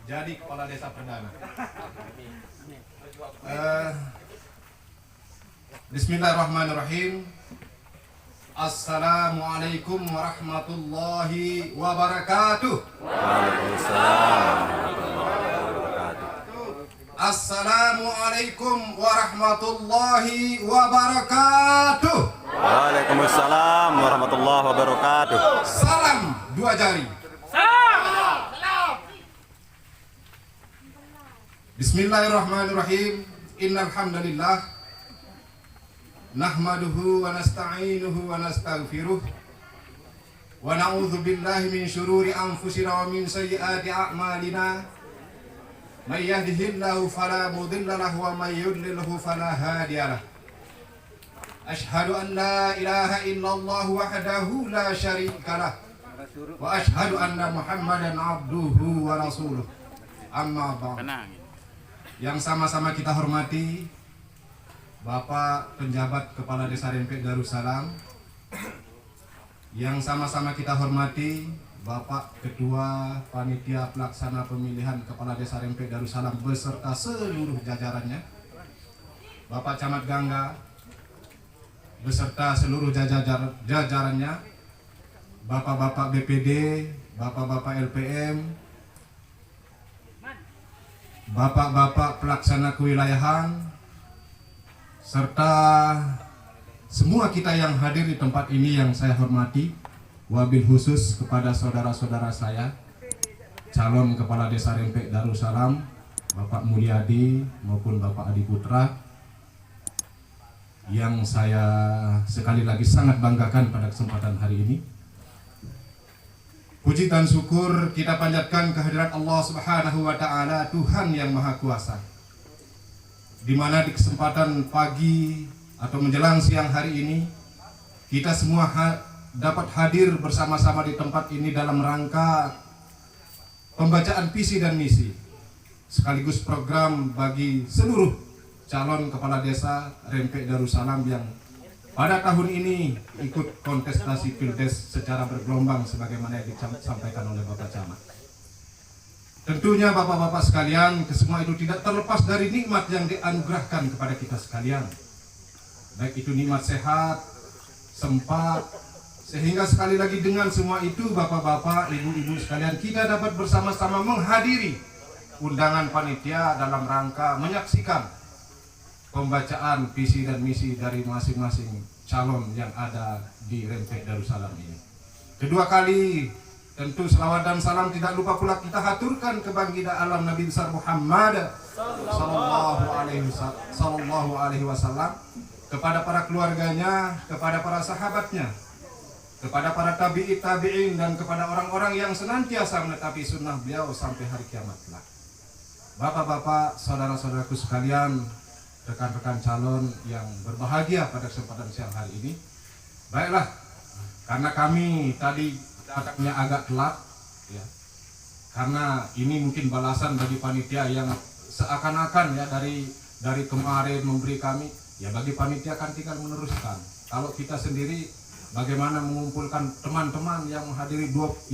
jadi kepala desa perdana. Bismillahirrahmanirrahim. Assalamualaikum warahmatullahi wabarakatuh. Waalaikumsalam. Assalamualaikum warahmatullahi wabarakatuh. Waalaikumsalam warahmatullahi wabarakatuh. Salam dua jari. Bismillahirrahmanirrahim. Innal hamdalillah nahmaduhu wa nasta'inuhu wa nastaghfiruh wa na'udzu billahi min syururi anfusina wa min sayyiati a'malina. May yahdihillahu fala mudilla lahu wa may yudlilhu fala hadiya lahu. Ashhadu an la ilaha illallah wahdahu la syarika lah wa ashhadu anna Muhammadan abduhu wa rasuluh. Amma ba'd. Yang sama-sama kita hormati Bapak Penjabat Kepala Desa Rempek Darussalam, yang sama-sama kita hormati Bapak Ketua Panitia Pelaksana Pemilihan Kepala Desa Rempek Darussalam beserta seluruh jajarannya, Bapak Camat Gangga beserta seluruh jajarannya, Bapak-bapak BPD, Bapak-bapak LPM, Bapak-bapak pelaksana kewilayahan, serta semua kita yang hadir di tempat ini yang saya hormati. Wabil khusus kepada saudara-saudara saya, calon Kepala Desa Rempek Darussalam, Bapak Mulyadi maupun Bapak Adi Putra, yang saya sekali lagi sangat banggakan pada kesempatan hari ini. Puji dan syukur kita panjatkan kehadirat Allah Subhanahu wa Ta'ala, Tuhan yang Maha Kuasa, di mana di kesempatan pagi atau menjelang siang hari ini kita semua dapat hadir bersama-sama di tempat ini dalam rangka pembacaan visi dan misi sekaligus program bagi seluruh calon kepala desa Rempek Darussalam yang pada tahun ini ikut kontestasi Pildes secara bergelombang sebagaimana yang disampaikan oleh Bapak Camat. Tentunya Bapak-bapak sekalian, kesemua itu tidak terlepas dari nikmat yang dianugerahkan kepada kita sekalian. Baik itu nikmat sehat, sempat, sehingga sekali lagi dengan semua itu Bapak-bapak, Ibu-ibu sekalian, kita dapat bersama-sama menghadiri undangan panitia dalam rangka menyaksikan pembacaan visi dan misi dari masing-masing calon yang ada di Rempek Darussalam ini. Kedua kali tentu selawat dan salam tidak lupa pula kita haturkan ke baginda alam Nabi besar Muhammad sallallahu alaihi wasallam, kepada para keluarganya, kepada para sahabatnya, kepada para tabi'in dan kepada orang-orang yang senantiasa menetapi sunnah beliau sampai hari kiamat kelak. Bapak-bapak, saudara-saudaraku sekalian, rekan-rekan calon yang berbahagia pada kesempatan siang hari ini. Baiklah, karena kami tadi datangnya agak telat ya, karena ini mungkin balasan bagi panitia yang seakan-akan ya dari kemarin memberi kami, ya bagi panitia kan tinggal meneruskan. Kalau kita sendiri bagaimana mengumpulkan teman-teman yang menghadiri 20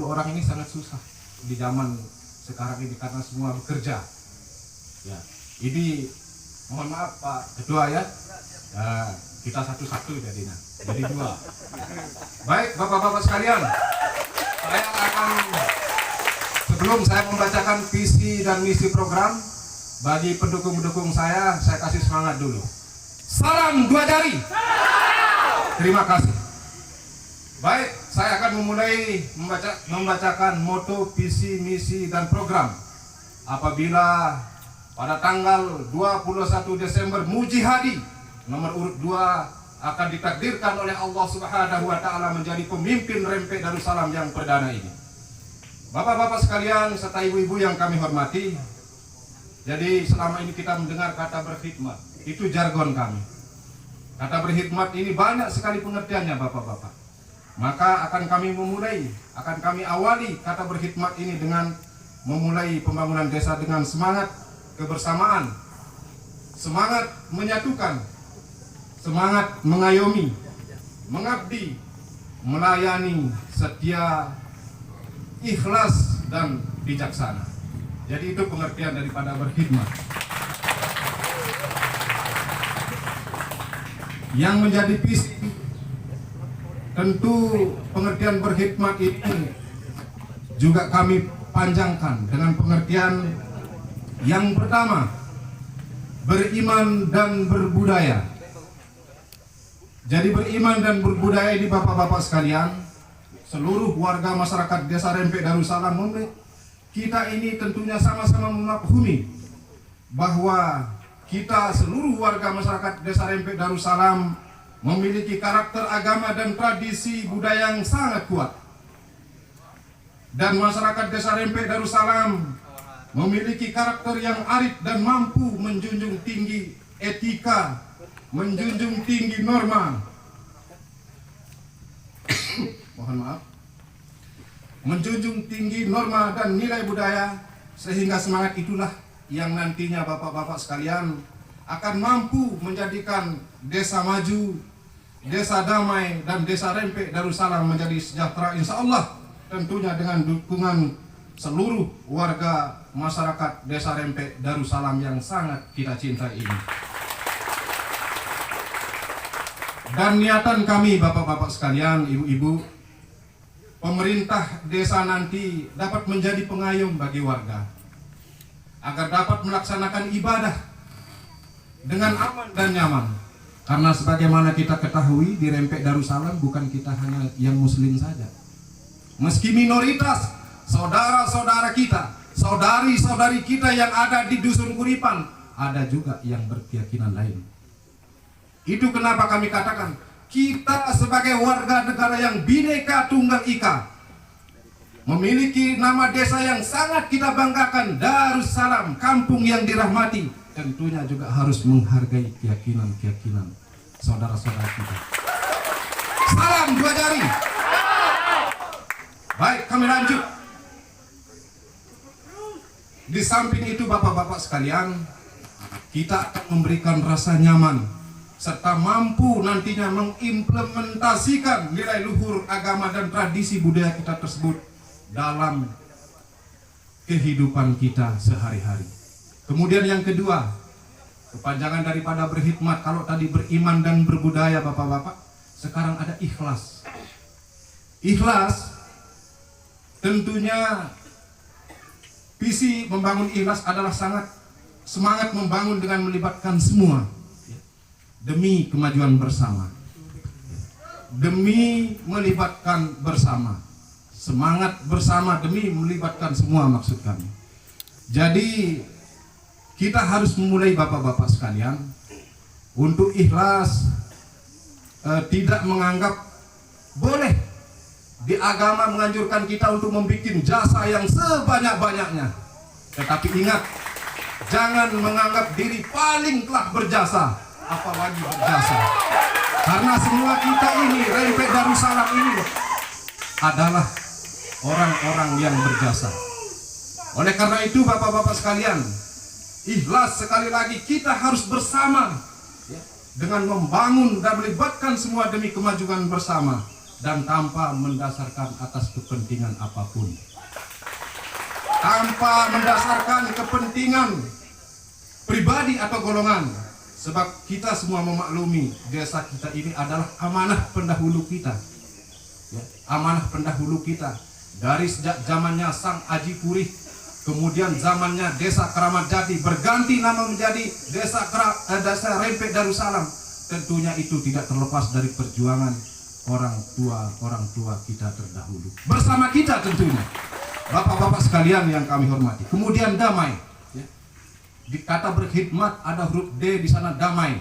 orang ini sangat susah di zaman sekarang ini karena semua bekerja ya. Ini mohon maaf Pak Ketua ya, kita satu-satu jadi 2. Baik Bapak-bapak sekalian, saya akan, sebelum saya membacakan visi dan misi program, bagi pendukung-pendukung saya kasih semangat dulu. Salam dua jari. Terima kasih. Baik, saya akan memulai membacakan moto, visi, misi, dan program. Apabila pada tanggal 21 Desember Mujihadi nomor urut 2 akan ditakdirkan oleh Allah Subhanahu wa Ta'ala menjadi pemimpin Rempek Darussalam yang perdana ini. Bapak-bapak sekalian serta ibu-ibu yang kami hormati, jadi selama ini kita mendengar kata berkhidmat, itu jargon kami. Kata berkhidmat ini banyak sekali pengertiannya Bapak-bapak. Maka akan kami awali kata berkhidmat ini dengan memulai pembangunan desa dengan semangat kebersamaan, semangat menyatukan, semangat mengayomi, mengabdi, melayani, setia, ikhlas, dan bijaksana. Jadi itu pengertian daripada berkhidmat. Yang menjadi visi, tentu pengertian berkhidmat ini juga kami panjangkan dengan pengertian yang pertama, beriman dan berbudaya. Jadi beriman dan berbudaya ini bapak-bapak sekalian, seluruh warga masyarakat Desa Rempek Darussalam, kita ini tentunya sama-sama memahami bahwa kita seluruh warga masyarakat Desa Rempek Darussalam memiliki karakter agama dan tradisi budaya yang sangat kuat. Dan masyarakat Desa Rempek Darussalam memiliki karakter yang arif dan mampu menjunjung tinggi etika, menjunjung tinggi norma. Mohon maaf. Menjunjung tinggi norma dan nilai budaya, sehingga semangat itulah yang nantinya bapak-bapak sekalian akan mampu menjadikan desa maju, desa damai, dan Desa Rempek Darussalam menjadi sejahtera insya Allah, tentunya dengan dukungan seluruh warga masyarakat Desa Rempek Darussalam yang sangat kita cintai ini. Dan niatan kami bapak-bapak sekalian, ibu-ibu, pemerintah desa nanti dapat menjadi pengayom bagi warga agar dapat melaksanakan ibadah dengan aman dan nyaman. Karena sebagaimana kita ketahui di Rempek Darussalam bukan kita hanya yang muslim saja. Meski minoritas, saudara-saudara kita, saudari-saudari kita yang ada di Dusun Kuripan, ada juga yang berkeyakinan lain. Itu kenapa kami katakan kita sebagai warga negara yang Bhinneka Tunggal Ika, memiliki nama desa yang sangat kita banggakan, Darussalam, kampung yang dirahmati, tentunya juga harus menghargai keyakinan-keyakinan saudara-saudara kita. Salam dua jari. Baik, kami lanjut. Di samping itu bapak-bapak sekalian, kita akan memberikan rasa nyaman serta mampu nantinya mengimplementasikan nilai luhur agama dan tradisi budaya kita tersebut dalam kehidupan kita sehari-hari. Kemudian yang kedua, kepanjangan daripada berkhidmat, kalau tadi beriman dan berbudaya bapak-bapak, sekarang ada ikhlas. Ikhlas tentunya visi membangun ikhlas adalah sangat semangat membangun dengan melibatkan semua demi kemajuan bersama, demi melibatkan bersama, semangat bersama demi melibatkan semua maksud kami. Jadi kita harus memulai bapak-bapak sekalian untuk ikhlas, tidak menganggap boleh di agama menganjurkan kita untuk membuat jasa yang sebanyak-banyaknya, tetapi ingat, jangan menganggap diri paling telah berjasa, apalagi berjasa. Karena semua kita ini, Rempek Darussalam ini adalah orang-orang yang berjasa. Oleh karena itu bapak-bapak sekalian, ikhlas sekali lagi kita harus bersama dengan membangun dan melibatkan semua demi kemajuan bersama dan tanpa mendasarkan atas kepentingan apapun. Tanpa mendasarkan kepentingan pribadi atau golongan. Sebab kita semua memaklumi desa kita ini adalah amanah pendahulu kita. Ya, amanah pendahulu kita. Dari sejak zamannya Sang Aji Purih, kemudian zamannya Desa Keramat Jati berganti nama menjadi Desa Rempek Darussalam. Tentunya itu tidak terlepas dari perjuangan orang tua kita terdahulu. Bersama kita tentunya. Bapak-bapak sekalian yang kami hormati. Kemudian damai. Di kata berkhidmat ada huruf D di sana, damai.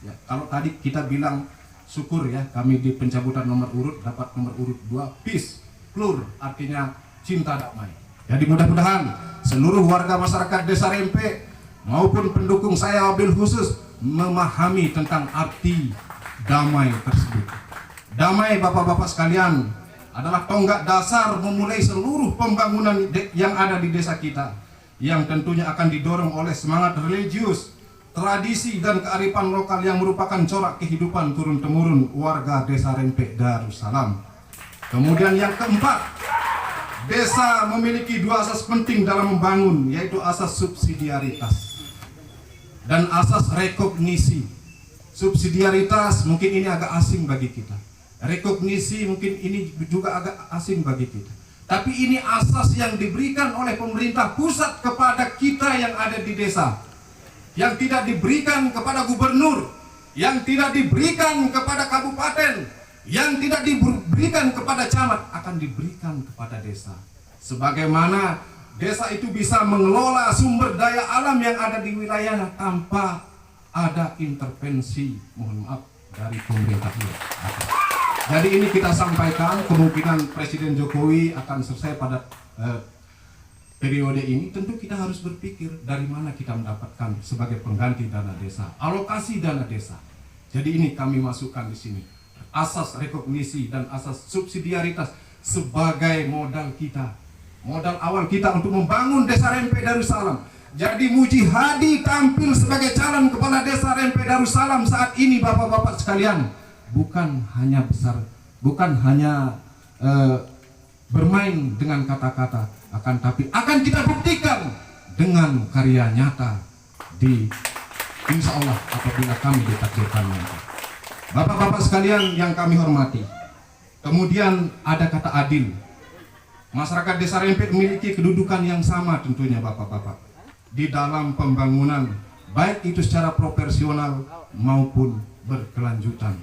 Ya, kalau tadi kita bilang syukur ya, kami di pencabutan nomor urut dapat nomor urut 2, peace, plur, artinya cinta damai. Jadi mudah-mudahan seluruh warga masyarakat Desa Rempek maupun pendukung saya wabil khusus memahami tentang arti damai tersebut. Damai bapak-bapak sekalian adalah tonggak dasar memulai seluruh pembangunan yang ada di desa kita, yang tentunya akan didorong oleh semangat religius, tradisi dan kearifan lokal yang merupakan corak kehidupan turun-temurun warga Desa Rempek Darussalam. Kemudian yang keempat, desa memiliki dua asas penting dalam membangun, yaitu asas subsidiaritas dan asas rekognisi. Subsidiaritas mungkin ini agak asing bagi kita. Rekognisi mungkin ini juga agak asing bagi kita. Tapi ini asas yang diberikan oleh pemerintah pusat kepada kita yang ada di desa. Yang tidak diberikan kepada gubernur, yang tidak diberikan kepada kabupaten, yang tidak diberikan kepada camat, akan diberikan kepada desa. Sebagaimana desa itu bisa mengelola sumber daya alam yang ada di wilayahnya tanpa ada intervensi, mohon maaf, dari pemerintah pusat. Jadi ini kita sampaikan, kemungkinan Presiden Jokowi akan selesai pada periode ini. Tentu kita harus berpikir dari mana kita mendapatkan sebagai pengganti dana desa, alokasi dana desa. Jadi ini kami masukkan di sini asas rekognisi dan asas subsidiaritas sebagai modal kita, modal awal kita untuk membangun Desa Rempe Darussalam. Jadi Muji Hadi tampil sebagai calon kepala Desa Rempe Darussalam saat ini, bapak-bapak sekalian, bukan hanya bermain dengan kata-kata, tapi akan kita buktikan dengan karya nyata di insya Allah apabila kami ditakdirkan nanti. Bapak-bapak sekalian yang kami hormati, kemudian ada kata adil. Masyarakat Desa Rempe memiliki kedudukan yang sama tentunya bapak-bapak di dalam pembangunan, baik itu secara proporsional maupun berkelanjutan.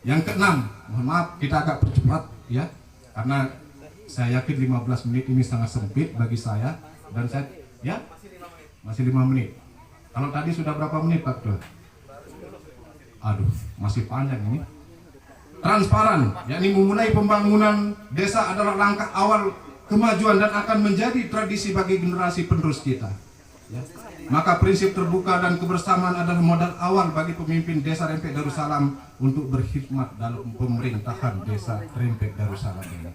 Yang keenam, mohon maaf kita agak percepat ya, karena saya yakin 15 menit ini sangat sempit bagi saya, dan saya ya masih 5 menit. Kalau tadi sudah berapa menit Pak Ketua? Aduh, masih panjang ini. Transparan, yakni memulai pembangunan desa adalah langkah awal kemajuan dan akan menjadi tradisi bagi generasi penerus kita. Ya. Maka prinsip terbuka dan kebersamaan adalah modal awal bagi pemimpin Desa Rempe Darussalam untuk berkhidmat dalam pemerintahan Desa Rempe Darussalam ini.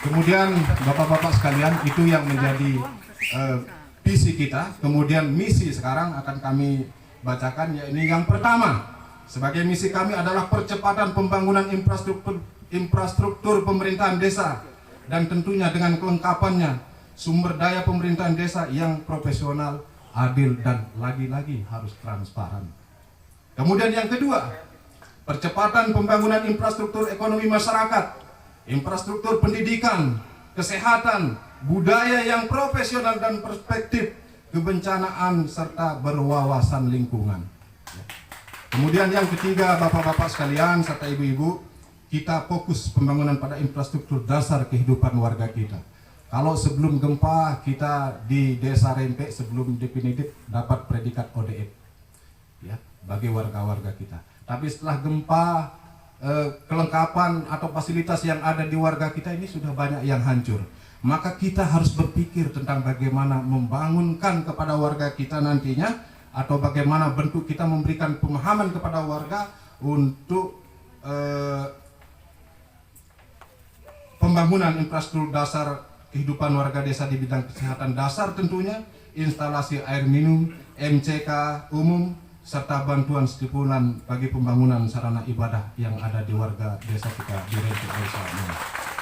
Kemudian bapak-bapak sekalian, itu yang menjadi visi kita. Kemudian misi sekarang akan kami bacakan, yaitu yang pertama sebagai misi kami adalah percepatan pembangunan infrastruktur pemerintahan desa, dan tentunya dengan kelengkapannya sumber daya pemerintahan desa yang profesional, adil, dan lagi-lagi harus transparan. Kemudian yang kedua, percepatan pembangunan infrastruktur ekonomi masyarakat, infrastruktur pendidikan, kesehatan, budaya yang profesional dan perspektif kebencanaan serta berwawasan lingkungan. Kemudian yang ketiga, bapak-bapak sekalian serta ibu-ibu, kita fokus pembangunan pada infrastruktur dasar kehidupan warga kita. Kalau sebelum gempa kita di Desa Rempe sebelum definitif dapat predikat ODF ya bagi warga-warga kita. Tapi setelah gempa kelengkapan atau fasilitas yang ada di warga kita ini sudah banyak yang hancur. Maka kita harus berpikir tentang bagaimana membangunkan kepada warga kita nantinya, atau bagaimana bentuk kita memberikan pemahaman kepada warga untuk pembangunan infrastruktur dasar kehidupan warga desa di bidang kesehatan dasar, tentunya instalasi air minum, MCK umum, serta bantuan stimulan bagi pembangunan sarana ibadah yang ada di warga desa kita di Rempe Darussalam.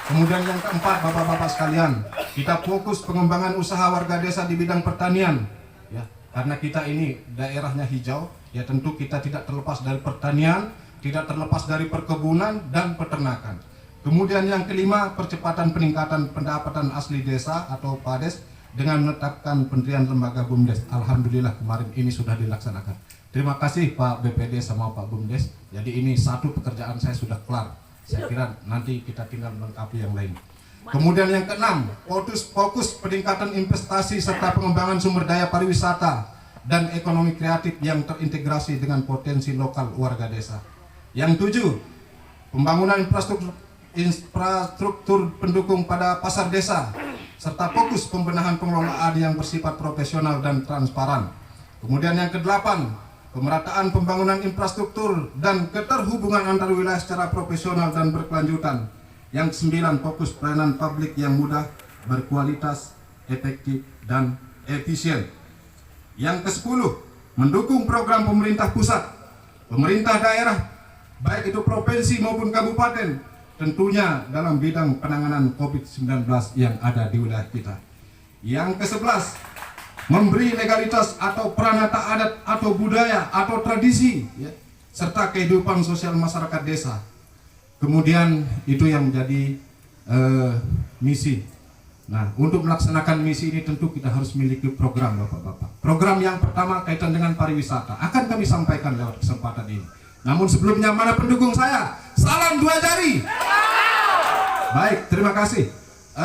Kemudian yang keempat, bapak-bapak sekalian, kita fokus pengembangan usaha warga desa di bidang pertanian ya, karena kita ini daerahnya hijau ya, tentu kita tidak terlepas dari pertanian, tidak terlepas dari perkebunan dan peternakan. Kemudian yang kelima, percepatan peningkatan pendapatan asli desa atau PADES dengan menetapkan pendirian lembaga BUMDes. Alhamdulillah kemarin ini sudah dilaksanakan. Terima kasih Pak BPD sama Pak BUMDes. Jadi ini satu pekerjaan saya sudah kelar. Saya kira nanti kita tinggal melengkapi yang lain. Kemudian yang keenam, fokus peningkatan investasi serta pengembangan sumber daya pariwisata dan ekonomi kreatif yang terintegrasi dengan potensi lokal warga desa. Yang tujuh, pembangunan infrastruktur pendukung pada pasar desa serta fokus pembenahan pengelolaan yang bersifat profesional dan transparan. Kemudian yang kedelapan, pemerataan pembangunan infrastruktur dan keterhubungan antar wilayah secara profesional dan berkelanjutan. Yang kesembilan, fokus pelayanan publik yang mudah, berkualitas, efektif, dan efisien. Yang kesepuluh, mendukung program pemerintah pusat, pemerintah daerah, baik itu provinsi maupun kabupaten, tentunya dalam bidang penanganan COVID-19 yang ada di wilayah kita. Yang ke-11, memberi legalitas atau peranata adat atau budaya atau tradisi, ya, serta kehidupan sosial masyarakat desa. Kemudian itu yang menjadi misi. Nah, untuk melaksanakan misi ini tentu kita harus memiliki program, Bapak-Bapak. Program yang pertama kaitan dengan pariwisata akan kami sampaikan lewat kesempatan ini. Namun sebelumnya, mana pendukung saya? Salam dua jari. Baik, terima kasih.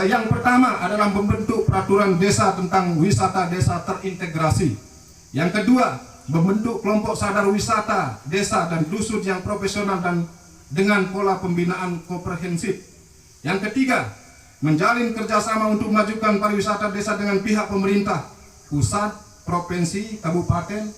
Yang pertama adalah membentuk peraturan desa tentang wisata desa terintegrasi. Yang kedua, membentuk kelompok sadar wisata desa dan dusun yang profesional dan dengan pola pembinaan komprehensif. Yang ketiga, menjalin kerjasama untuk memajukan pariwisata desa dengan pihak pemerintah, pusat, provinsi, kabupaten,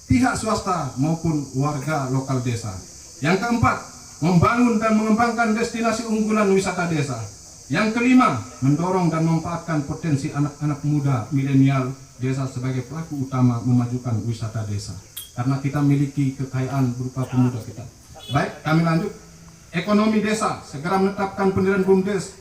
pihak swasta maupun warga lokal desa. Yang keempat, membangun dan mengembangkan destinasi unggulan wisata desa. Yang kelima, mendorong dan memanfaatkan potensi anak-anak muda milenial desa sebagai pelaku utama memajukan wisata desa. Karena kita memiliki kekayaan berupa pemuda kita. Baik, kami lanjut. Ekonomi desa, segera menetapkan pendirian BUMDes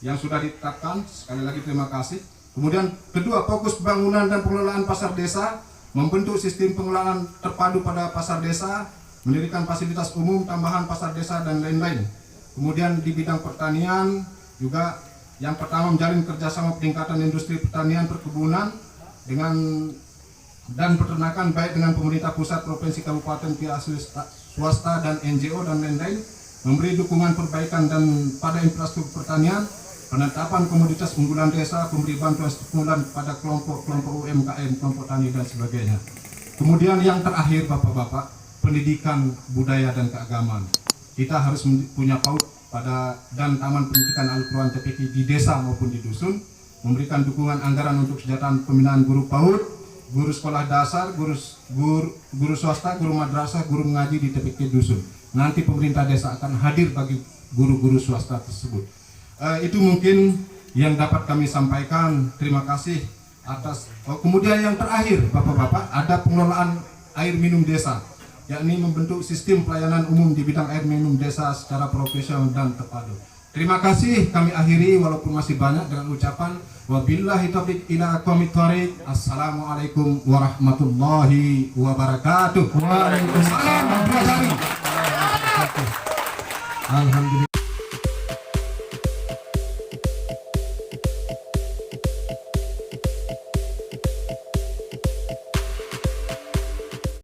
yang sudah ditetapkan. Sekali lagi terima kasih. Kemudian kedua, fokus pembangunan dan pengelolaan pasar desa, membentuk sistem pengelolaan terpadu pada pasar desa, mendirikan fasilitas umum, tambahan pasar desa dan lain-lain. Kemudian di bidang pertanian juga yang pertama menjalin kerjasama peningkatan industri pertanian perkebunan dengan dan peternakan baik dengan pemerintah pusat, provinsi, kabupaten, pihak swasta dan NGO dan lain-lain. Memberi dukungan perbaikan dan pada infrastruktur pertanian, penetapan komoditas unggulan desa, memberi bantuan stimulan pada kelompok-kelompok UMKM, kelompok tani dan sebagainya. Kemudian yang terakhir, Bapak-Bapak, pendidikan budaya dan keagamaan. Kita harus punya PAUD pada dan Taman Pendidikan Al-Quran TPQ di desa maupun di dusun, memberikan dukungan anggaran untuk kesejahteraan pembinaan guru PAUD, guru sekolah dasar, guru swasta, guru madrasah, guru ngaji di TPQ dusun. Nanti pemerintah desa akan hadir bagi guru-guru swasta tersebut. Itu mungkin yang dapat kami sampaikan. Terima kasih atas. Kemudian yang terakhir, Bapak-Bapak, ada pengelolaan air minum desa, yakni membentuk sistem pelayanan umum di bidang air minum desa secara profesional dan terpadu. Terima kasih, kami akhiri walaupun masih banyak dengan ucapan wabillahi taufiq ila aqwamit thoriq. Assalamualaikum warahmatullahi wabarakatuh. Waalaikumsalam. Alhamdulillah.